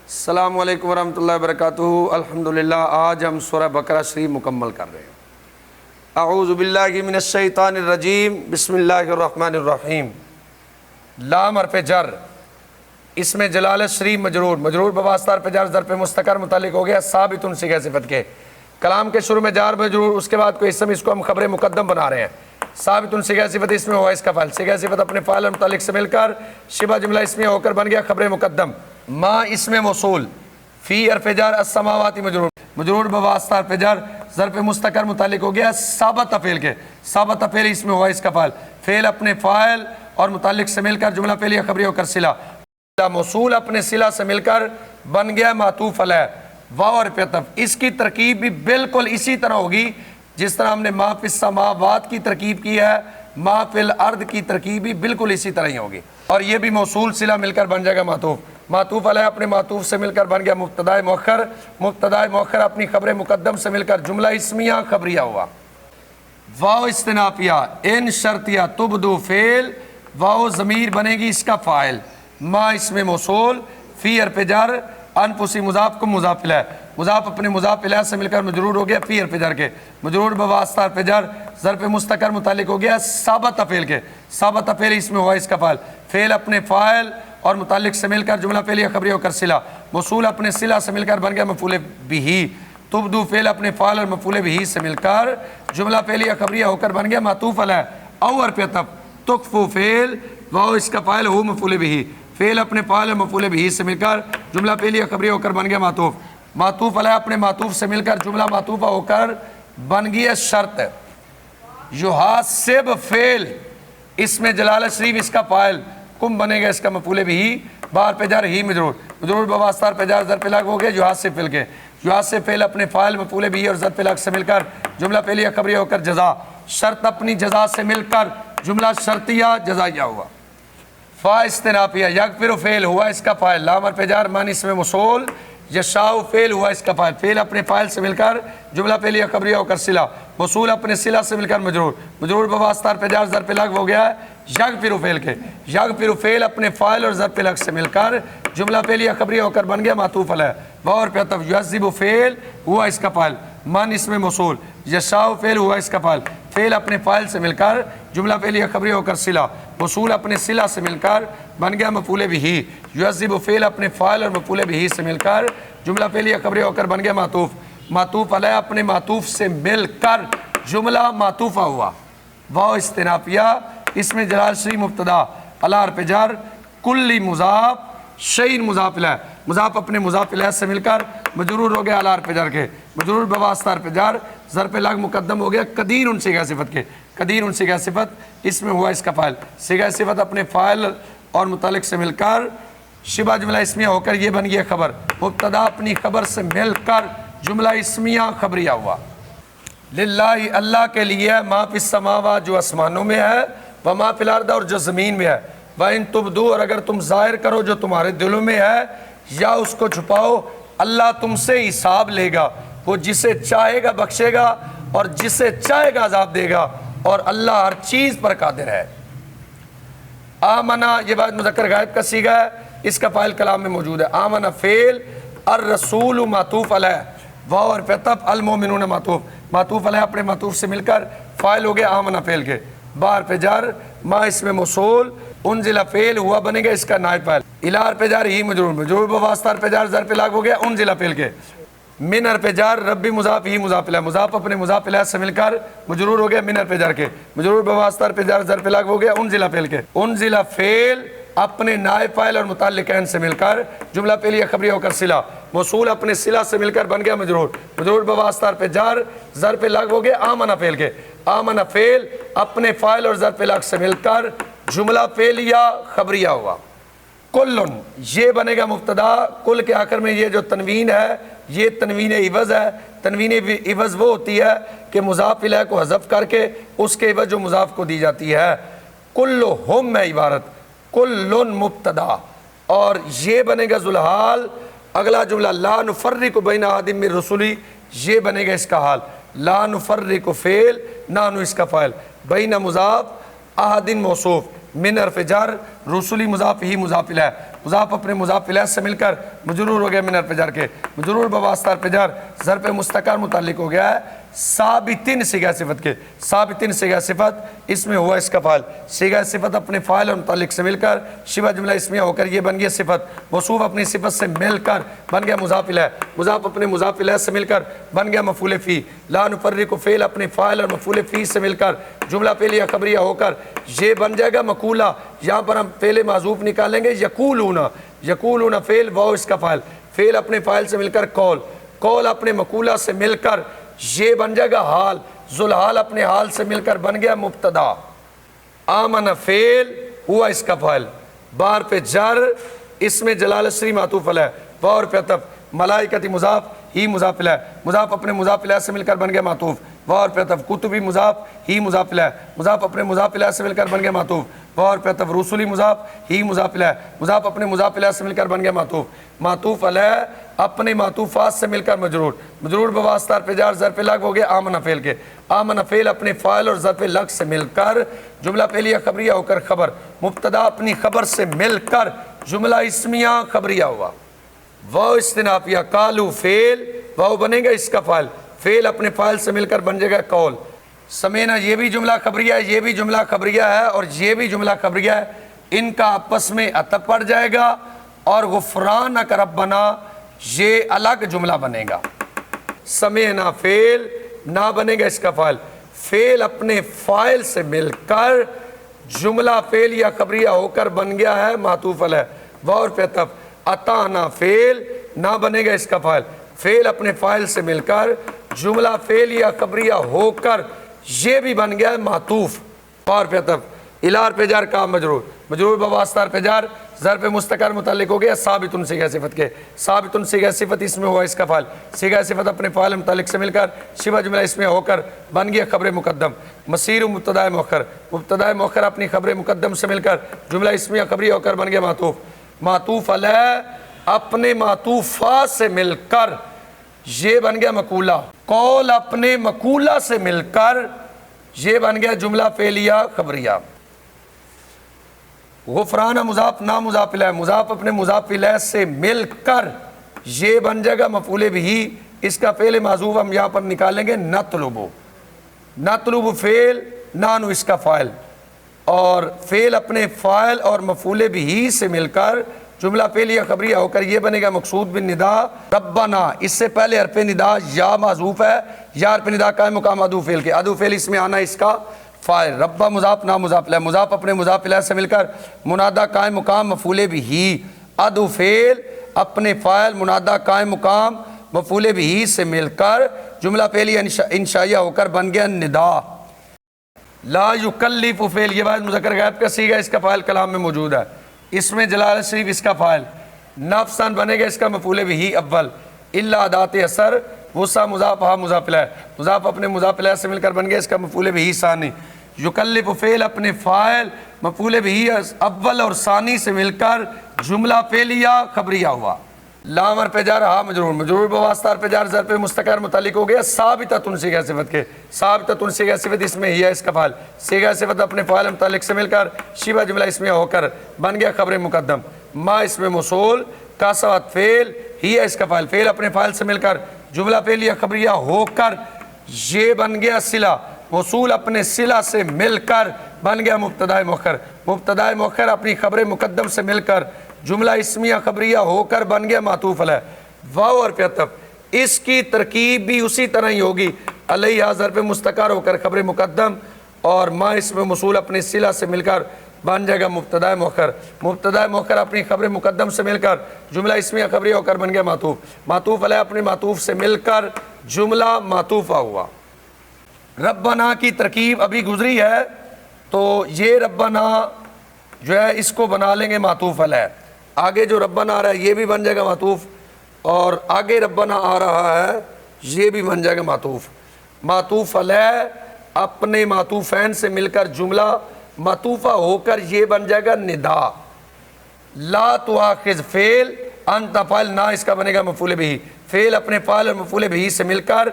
السلام علیکم ورحمۃ اللہ وبرکاتہ۔ الحمدللہ آج ہم سورہ بقرہ شریف مکمل کر رہے ہیں۔ اعوذ باللہ من الشیطان الرجیم، بسم اللہ الرحمن الرحیم۔ لام حرف جر، اس میں جلالت شریف مجرور بواسطہ حرف جر ظرف مستقر متعلق ہو گیا ثابت صیغہ صفت کے۔ کلام کے شروع میں جار مجرور، اس کے بعد کوئی اسم، اس کو ہم خبر مقدم بنا رہے ہیں۔ ثابت صیغہ صفت اس میں ہوا اس کا فعل، صیغہ صفت اپنے فاعل اور متعلق سے مل کر شبہ جملہ اسمیہ ہو کر بن گیا خبر مقدم۔ ما اسم موصول، فی حرف جر السماواتی مجرور بواسطہ حرف جر ظرف مستقر متعلق ہو گیا ثابت فعل کے۔ ثابت فعل اس میں ہوا اس کا فعل، فعل اپنے فاعل اور متعلق سے مل کر جملہ فعلیہ خبری ہو کر صلہ، موصول اپنے صلہ سے مل کر بن گیا معطوف علیہ واو اور عطف۔ اس کی ترکیب بھی بالکل اسی طرح ہوگی جس طرح ہم نے ما فی السماوات کی ترکیب کی ہے، ما فی الارض کی ترکیب بھی بالکل اسی طرح ہی ہوگی، اور یہ بھی موصول صلہ مل کر بن جائے گا معطوف۔ معطوف علیہ اپنے معطوف سے مل کر بن گیا مبتدا مؤخر، مبتدا مؤخر اپنی خبر مقدم سے مل کر جملہ اسمیہ خبریہ ہوا۔ واو استنافیہ، ان شرطیہ، تبدو فعل، واو ضمیر بنے گی اس کا فاعل، ما اسم موصول، فی حرف جر، انفسی مضاف کو مضاف الیہ، مضاف اپنے مضاف الیہ سے مل کر مجرور ہو گیا فی حرف جر کے، مجرور بواسطہ حرف جر ظرف مستقر متعلق ہو گیا ثابت فعل کے۔ ثابت فعل اس میں ہوا اس کا فعل، فعل اپنے فاعل اور متعلق سے مل کر جملہ فعلیہ خبری ہو کر صلہ، موصول اپنے صلہ سے مل کر بن گیا مفعول بہ، تبدو فعل اپنے فاعل اور مفعول بہ سے مل کر جملہ فعلیہ خبریہ ہو کر بن گیا معطوف علیہ او حرف عطف، تخفو فعل، واو اس کا فاعل، ہو مفعول بہ، فعل اپنے فاعل اور مفعول بہ سے مل کر جملہ فعلیہ خبریہ ہو کر بن گیا معطوف، معطوف علیہ اپنے معطوف سے مل کر جملہ معطوفہ ہو کر بن گیا شرط، یحاسب فعل، اس میں جلالت شریف اس کا فاعل، کم بنے گا اس کا مفعول بہ، بار پہ جر ہی مجرور بواسطہ حرف جر ظرف لگ ہو گیا یحاسب فعل کے، یحاسب فعل اپنے فاعل مفعول بہ اور ظرف لگ سے مل کر جملہ فعلیہ خبریہ ہو کر جزا، شرط اپنی جزا سے مل کر جملہ شرطیہ جزائیہ ہوا۔ فا استنافیہ، یغفر فعل ہوا اس کا فاعل، لام حرف جر من اسم موصول، یشاء فعل ہوا اس کا فاعل، فعل اپنے فاعل سے مل کر جملہ فعلیہ خبریہ ہو کر صلہ، موصول اپنے صلہ سے مل کر مجرور بواسطہ حرف جر ظرف لگ ہو گیا یغفر فعل کے، یغفر فعل اپنے فاعل اور ظرف لگ سے مل کر جملہ فعلیہ خبریہ ہو کر بن گیا معطوف علیہ واو حرف عطف، یعذب فعل ہوا اس کا فاعل، من اسم موصول، یشاء فعل ہوا اس کا فاعل، فعل اپنے فاعل سے مل کر جملہ فعلیہ خبریہ ہو کر صلہ، موصول اپنے صلہ سے مل کر بن گیا مفعول بہ، یعذب فعل اپنے فاعل اور مفعول بہ سے مل کر جملہ فعلیہ خبریہ ہو کر بن گیا معطوف، معطوف علیہ اپنے معطوف سے مل کر جملہ معطوفہ ہوا۔ واو استنافیہ، اس میں جلال شریف مبتدا، علی حرف جر، کلی مضاف، شیء مضاف الیہ، مضاف اپنے مضاف الیہ سے مل کر مجرور ہو گیا علی حرف جر کے، مجرور بواسطہ حرف جر ظرف لگ مقدم ہو گیا قدیر صیغہ صفت کے، قدیر صیغہ صفت اس میں ہوا اس کا فاعل، صیغہ صفت اپنے فاعل اور متعلق سے مل کر شبہ جملہ اسمیہ ہو کر یہ بن گیا خبر، مبتدا اپنی خبر سے مل کر جملہ اسمیہ خبریہ ہوا۔ للہ، اللہ کے لیے، ما فی السماوات جو آسمانوں میں ہے، وما فی الارض اور جو زمین میں ہے، وَإِن تُبْدُوا اور اگر تم ظاہر کرو جو تمہارے دلوں میں ہے یا اس کو چھپاؤ، اللہ تم سے حساب لے گا، وہ جسے چاہے گا بخشے گا اور جسے چاہے گا عذاب دے گا، اور اللہ ہر چیز پر قادر ہے۔ آمنا، یہ بات مذکر غائب کا صیغہ ہے، اس کا فاعل کلام میں موجود ہے، آمنا فعل، الرسول معطوف علیہ، واو حرف عطف، المؤمنون معطوف، معطوف علیہ اپنے معطوف سے مل کر فاعل ہو گیا آمنا فعل کے، با حرف جر، ما اسم موصول، انزل فعل ہوا بنے گا اس کا نائب فاعل، الی حرف جر ہی مجرور بواسطہ حرف جر ظرف لگ ہو گیا انزل فعل کے، من حرف جر، ربی مضاف ہی مضاف الیہ، مضاف اپنے مضاف الیہ سے مل کر مجرور ہو گیا من حرف جر کے، مجرور بواسطہ حرف جر ظرف لگ ہو گیا انزل فعل کے، انزل فعل اپنے نائب فاعل اور متعلقین سے مل کر جملہ فعلیہ خبریہ ہو کر صلہ، موصول اپنے صلہ سے مل کر بن گیا مجرور بواسطہ حرف جر ظرف لگ ہو گیا آمنا فعل کے، آمنا فعل اپنے فاعل اور ظرف لگ سے مل کر جملہ فعلیہ خبریہ ہوا۔ کلن، یہ بنے گا مبتدا، کل کے آخر میں یہ جو تنوین ہے یہ تنوین عوض ہے، تنوین عوض وہ ہوتی ہے کہ مضاف الیہ کو حذف کر کے اس کے عوض جو مضاف کو دی جاتی ہے، کلہم ہے عبارت، کلن مبتدا، اور یہ بنے گا ذوالحال، اگلا جملہ لا نفرق بین احد من رسلی، یہ بنے گا اس کا حال، لا نفرق فعل، نحن اس کا فاعل، بین مضاف، احد موصوف، من حرف جر، رسولی مضاف ہی مضاف الیہ، مضاف اپنے مضاف الیہ سے مل کر مجرور ہو گیا من حرف جر کے، مجرور بواسطہ حرف جر ظرف مستقر متعلق ہو گیا ہے ثابتن صیغہ صفت کے، ثابتن صیغہ صفت اس میں ہوا اس کا فاعل، صیغہ صفت اپنے فاعل اور متعلق سے مل کر شبہ جملہ اسمیہ ہو کر یہ بن گیا صفت، موصوف اپنی صفت سے مل کر بن گیا مضاف الیہ، مضاف اپنے مضاف الیہ سے مل کر بن گیا مفعول فی، لا نفرق فعل اپنے فاعل اور مفعول فی سے مل کر جملہ فعلیہ خبریہ ہو کر یہ بن جائے گا مقولہ، یہاں پر ہم فعل معذوف نکالیں گے یقولون، یقولون فعل واو اس کا فاعل، فعل اپنے فاعل سے مل کر قول، قول اپنے مقولہ سے مل کر یہ بن جائے گا حال، ذوالحال اپنے حال سے مل کر بن گیا مبتدا، آمن فعل ہوا اس کا فاعل، بار پہ جر اس میں جلال الشری معطوف علیہ، بار پہ عطف، ملائکتی مضاف ہی مضاف الیہ، مضاف اپنے مضاف الیہ سے مل کر بن گیا معطوف، بار پہ عطف، کتبی مضاف ہی مضاف الیہ، مضاف اپنے مضاف الیہ سے مل کر بن گیا معطوف، بار پہ عطف، رسولی مضاف ہی مضاف الیہ، مضاف اپنے مضاف الیہ سے مل کر بن گیا معطوف، معطوف علیہ اپنے معطوفات سے مل کر مجرور، مجرور بواسطہ حرف جر ظرف لغو ہو گیا آمن فعل کے، آمن فعل اپنے فاعل اور ظرف لغو سے مل کر جملہ فعلیہ خبریہ ہو کر خبر، مبتدا اپنی خبر سے مل کر جملہ اسمیہ خبریہ ہوا، واو استنافیہ قالو فعل، واو بنے گا اس کا فاعل، فعل اپنے فاعل سے مل کر بن جائے گا قول، سمینا یہ بھی جملہ خبریہ ہے، یہ بھی جملہ خبریہ ہے اور یہ بھی جملہ خبریہ ہے، ان کا آپس میں عطف پڑ جائے گا اور غفرانک ربنا یہ الگ جملہ بنے گا، سمینا فعل نہ بنے گا اس کا فاعل، فعل اپنے فاعل سے مل کر جملہ فعلیہ خبریہ ہو کر بن گیا ہے معطوف علیہ، واو پہ عطف، اتانا فعل نہ بنے گا اس کا فاعل، فعل اپنے فاعل سے مل کر جملہ فعلیہ خبریہ ہو کر یہ بھی بن گیا ہے معطوف، اور پہ عطف، الار پہ جر کا مجرور، مجرور بواسطہ پہ جر ظرف مستقر متعلق ہو گیا ثابتن صیغہ صفت کے، ثابتن صیغہ صفت اس میں ہوا اس کا فاعل، صیغہ صفت اپنے فاعل متعلق سے مل کر شبہ جملہ اس میں ہو کر بن گیا خبر مقدم، مسیر مبتدا مؤخر، مبتدا مؤخر اپنی خبر مقدم سے مل کر جملہ اسمیہ خبری ہو کر بن گیا معطوف، معطوف علیہ اپنے معطوفات سے مل کر یہ بن گیا مقولہ، قول اپنے مقولہ سے مل کر یہ بن گیا جملہ فعلیہ خبریہ، غفران مضاف نہ مضاف الیہ، مضاف اپنے مضاف الیہ سے مل کر یہ بن جائے گا مفعول بہ، اس کا فعل معذوف ہم یہاں پر نکالیں گے نطلب، نطلب فعل نانو اس کا فاعل، اور فعل اپنے فاعل اور مفعول بہ سے مل کر جملہ فعلیہ خبریہ ہو کر یہ بنے گا مقصود بالندا ربنا، اس سے پہلے حرف ندا یا معذوف ہے، یا حرف ندا قائم مقام ادو فعل کے، ادو فعل اس میں آنا اس کا فاعل، ربا مضاف نہ مضاف الیہ، مضاف اپنے مضاف الیہ سے مل کر منادہ قائم مقام مفعول بہ، ادو فعل اپنے فاعل منادہ قائم مقام مفعول بہ سے مل کر جملہ فعلیہ انشائیہ ہو کر بن گیا ندا، لا یکلف فعل یہ بات مذکر غائب کا صیغہ اس کا فاعل کلام میں موجود ہے، اس میں جلال شریف اس کا فاعل، نفساً بنے گا اس کا مفعول بہ اول، الا ادات اثر وسع مضاف ہا مضاف الیہ، مضاف اپنے مضاف الیہ سے مل کر بن گیا اس کا مفعول بہ ثانی، یکلف فعل اپنے فاعل مفعول بہ اول اور ثانی سے مل کر جملہ فعلیہ خبریہ ہوا، لام حرف جر ہا مجرور، مجرور بواسطہ حرف جر ظرف مستقر متعلق ہو گیا ثابتۃ صیغہ صفت کے، ثابتۃ صیغہ صفت اس میں ہی ہے اس کا فاعل، صیغہ صفت اپنے فاعل متعلق سے مل کر شبہ جملہ اس میں ہو کر بن گیا خبر مقدم، ما اس میں موصول کا سوات فعل ہی ہے اس کا فاعل، فعل اپنے فاعل سے مل کر جملہ فعلیہ خبریہ ہو کر یہ بن گیا صلہ، موصول اپنے صلہ سے مل کر بن گیا مبتدا مؤخر، مبتدا مؤخر اپنی خبر مقدم سے مل کر جملہ اسمیہ خبریہ ہو کر بن گیا معطوف علیہ، واو اور پہ عطف، اس کی ترکیب بھی اسی طرح ہی ہوگی، علیہ ظرف مستقر ہو کر خبر مقدم اور ما اس میں موصول اپنے صلہ سے مل کر بن جائے گا مبتدا مؤخر، مبتدا مؤخر اپنی خبر مقدم سے مل کر جملہ اسمیہ خبریہ ہو کر بن گیا معطوف، معطوف علیہ اپنے معطوف سے مل کر جملہ معطوفہ ہوا، ربنا کی ترکیب ابھی گزری ہے تو یہ ربنا جو ہے اس کو بنا لیں گے معطوف علیہ، آگے جو ربنا آ رہا ہے یہ بھی بن جائے گا معطوف، اور آگے ربنا آ رہا ہے یہ بھی بن جائے گا معطوف، معطوف علیہ اپنے معطوفین سے مل کر جملہ معطوفہ ہو کر یہ بن جائے گا ندا، لا تؤاخذ فعل انت فاعل نہ اس کا بنے گا مفعول بہ، فعل اپنے فاعل اور مفعول بہ سے مل کر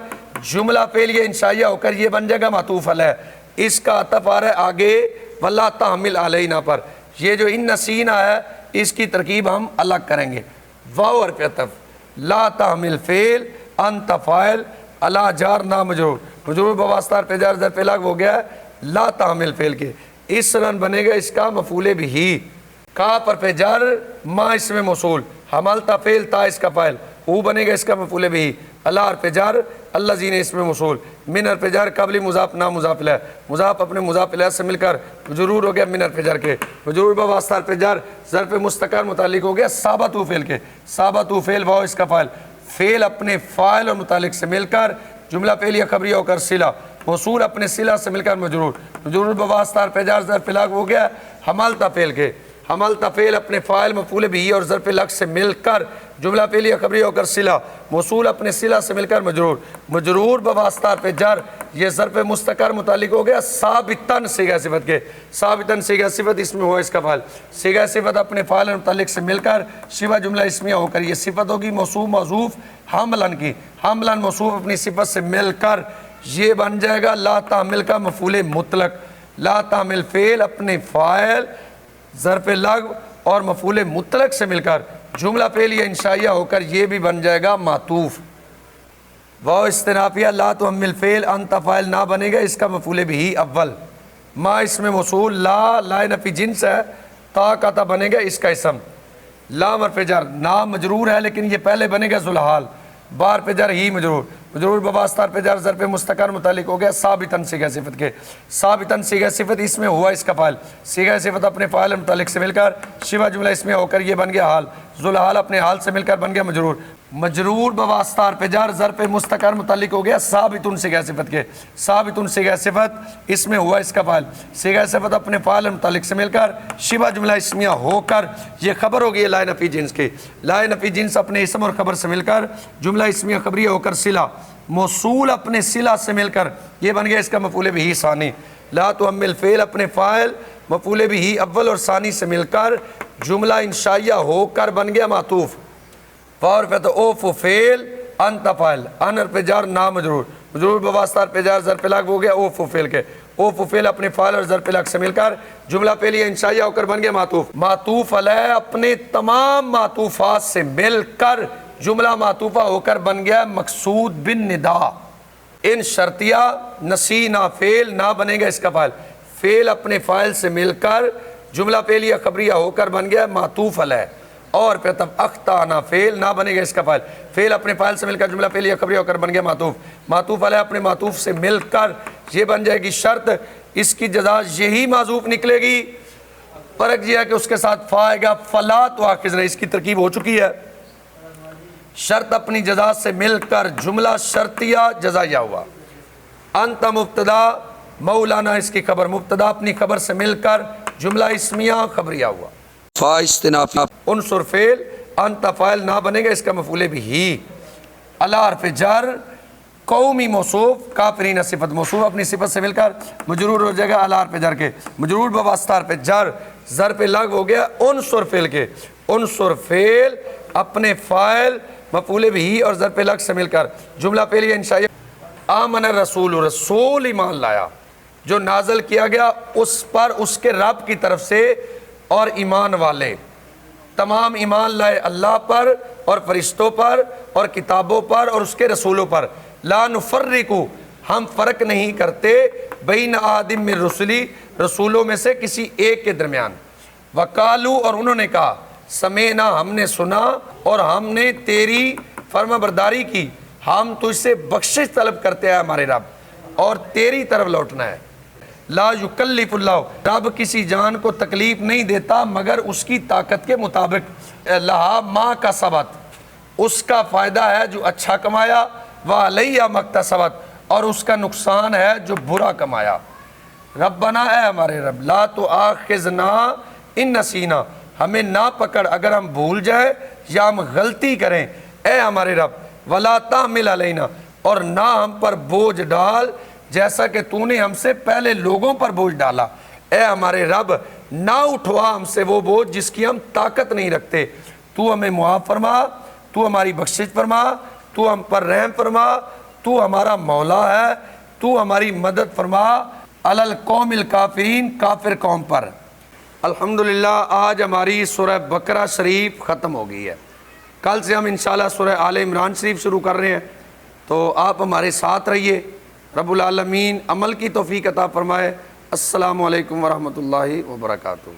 جملہ فعلیہ انشائیہ ہو کر یہ بن جائے گا معطوف علیہ، اس کا عطف آ رہا ہے آگے ولا تحمل علینا پر، یہ جو ان نسینا ہے اس کی ترکیب ہم الگ کریں گے۔ واو حرف عطف، لا تحمل فعل، انت فاعل، الا جار نا مجرور، مجرور بواسطہ حرف جر ظرف لغو ہو گیا ہے لا تحمل فعل کے، اس رن بنے گا اس کا مفعول بھی، کاف حرف جر ما اسم موصول، حملت فعل تا اس کا فاعل، او بنے گا اس کا مفعول بھی، الا حرف جر الذین اسم موصول، من حرف جر قبلی مضاف نا مضاف الیہ، مضاف اپنے مضاف الیہ سے مل کر مجرور ہو گیا من حرف جر کے، مجرور بواسطہ حرف جر ظرف مستقر متعلق ہو گیا ثابت فعل کے، ثابت فعل واو اس کا فاعل، فعل اپنے فاعل اور متعلق سے مل کر جملہ فعلیہ خبریہ ہو کر صلہ، موصول اپنے صلہ سے مل کر مجرور، مجرور بواسطہ حرف جر ظرف لغو ہو گیا حملت فعل کے، حملت فعل اپنے فاعل مفعول بھی اور ظرف لغو سے مل کر جملہ فعلیہ خبریہ ہو کر صلہ، موصول اپنے صلہ سے مل کر مجرور، مجرور بواسطہ حرف جر یہ ظرف مستقر متعلق ہو گیا ثابتاً صیغہ صفت کے، ثابتاً صیغہ صفت اس میں ہوا اس کا فاعل، صیغہ صفت اپنے فاعل اور متعلق سے مل کر شبہ جملہ اسمیہ ہو کر یہ صفت ہوگی موصوف محذوف حملن کی، حملن موصوف اپنی صفت سے مل کر یہ بن جائے گا لا تحمل کا مفعول مطلق، لا تحمل فعل اپنے فاعل ظرف لغو اور مفعول مطلق سے مل کر جملہ فعلیہ انشائیہ ہو کر یہ بھی بن جائے گا معطوف، واو استنافیہ لا تحمل فعل انت فاعل نہ بنے گا اس کا مفعول بھی اول، ما اسم موصول، لا نفی جنس ہے، تا کا تا بنے گا اس کا اسم، لام حرف جر نا مجرور ہے لیکن یہ پہلے بنے گا ذوالحال، با حرف جر ہی مجرور، مجرور بواسطہ حرف جر ظرف مستقر متعلق ہو گیا ثابتاً صیغہ صفت کے، ثابتاً صیغہ صفت اس میں ہوا اس کا فاعل، صیغہ صفت اپنے فاعل متعلق سے مل کر شبہ جملہ اسمیہ ہو کر یہ بن گیا حال، ذوالحال اپنے حال سے مل کر بن گیا مجرور، مجرور بواسطہ حرف جر ظرف مستقر متعلق ہو گیا ثابتن صیغہ صفت کے، ثابتن صیغہ صفت اس میں ہوا اس کا فاعل، صیغہ صفت اپنے فاعل متعلق سے مل کر شبہ جملہ اسمیہ ہو کر یہ خبر ہوگی لا نفی جنس کی، لا نفی جنس اپنے اسم اور خبر سے مل کر جملہ اسمیہ خبریہ ہو کر صلہ، موصول اپنے صلہ سے مل کر یہ بن گیا اس کا مفعول بھی ثانی، لا تحمل فعل اپنے فاعل مفعول بھی اول اور ثانی سے مل کر جملہ انشائیہ ہو کر بن گیا معطوف، فور پہ تو اوف فعل انت فاعل، ان حرف جر نا مجرور، مجرور بواسطہ حرف جر ظرف لغو ہو گیا اوف فعل کے، اوف فعل اپنے فاعل اور ظرف لغو سے مل کر جملہ فعلیہ انشائیہ ہو کر بن گیا معطوف، معطوف علیہ اپنے تمام معطوفات سے مل کر جملہ معطوفہ ہو کر بن گیا مقصود بن ندا، ان شرطیہ نسینا فعل نہ بنے گا اس کا فاعل، فعل اپنے فاعل سے مل کر جملہ فعلیہ خبریہ ہو کر بن گیا معطوف علیہ، اور پھر تب اختانا فعل نہ بنے گا اس کا فاعل، فعل اپنے فاعل سے مل کر جملہ فعلیہ خبریہ ہو کر بن گیا معطوف، معطوف علیہ اپنے معطوف سے مل کر یہ بن جائے گی شرط، اس کی جزا یہی معذوف نکلے گی، فرق یہ ہے کہ اس کے ساتھ فا آئے گا فلا تؤاخذنا، اس کی ترکیب ہو چکی ہے، شرط اپنی جزا سے مل کر جملہ شرطیہ جزائیہ ہوا، انت مبتدا مولانا اس کی خبر، مبتدا اپنی خبر سے مل کر جملہ اسمیہ خبریہ ہوا، فا استنافی عنصر فعل انت فاعل نہ بنے گا اس کا مفعول بھی، الا حرف جر قومی موصوف کافرین صفت، موصوف اپنی صفت سے مل کر مجرور ہو جائے گا الا حرف جر کے، مجرور بواسطہ حرف جر ظرف لغو ہو گیا عنصر فعل کے، عنصر فعل اپنے فاعل مفعول بھی اور ظرف لغو سے مل کر جملہ فعلیہ انشائیہ، آمن الرسول، رسول ایمان لایا، جو نازل کیا گیا اس پر اس کے رب کی طرف سے، اور ایمان والے تمام ایمان لائے اللہ پر اور فرشتوں پر اور کتابوں پر اور اس کے رسولوں پر، لا نفرقو ہم فرق نہیں کرتے بین احد من رسلی رسولوں میں سے کسی ایک کے درمیان، وقالو اور انہوں نے کہا سمینا ہم نے سنا اور ہم نے تیری فرما برداری کی، ہم تجھ سے بخشش طلب کرتے ہیں ہمارے رب اور تیری طرف لوٹنا ہے، لا یکلف اللہ رب کسی جان کو تکلیف نہیں دیتا مگر اس کی طاقت کے مطابق، لہا ما کا سبت اس کا فائدہ ہے جو اچھا کمایا، وعلیہ مکتسبت اور اس کا نقصان ہے جو برا کمایا، ربنا اے ہمارے رب، لا تؤاخذنا ان نسینا ہمیں نہ پکڑ اگر ہم بھول جائیں یا ہم غلطی کریں، اے ہمارے رب ولا تحمل علینا اور نہ ہم پر بوجھ ڈال جیسا کہ تو نے ہم سے پہلے لوگوں پر بوجھ ڈالا، اے ہمارے رب نہ اٹھوا ہم سے وہ بوجھ جس کی ہم طاقت نہیں رکھتے، تو ہمیں معاف فرما، تو ہماری بخشش فرما، تو ہم پر رحم فرما، تو ہمارا مولا ہے، تو ہماری مدد فرما، علی القوم الکافرین کافر قوم پر، الحمدللہ آج ہماری سورہ بقرہ شریف ختم ہو گئی ہے. کل سے ہم انشاءاللہ سورہ آل عمران شریف شروع کر رہے ہیں، تو آپ ہمارے ساتھ رہیے. رب العالمین عمل کی توفیق عطا فرمائے. السلام علیکم ورحمۃ اللہ وبرکاتہ.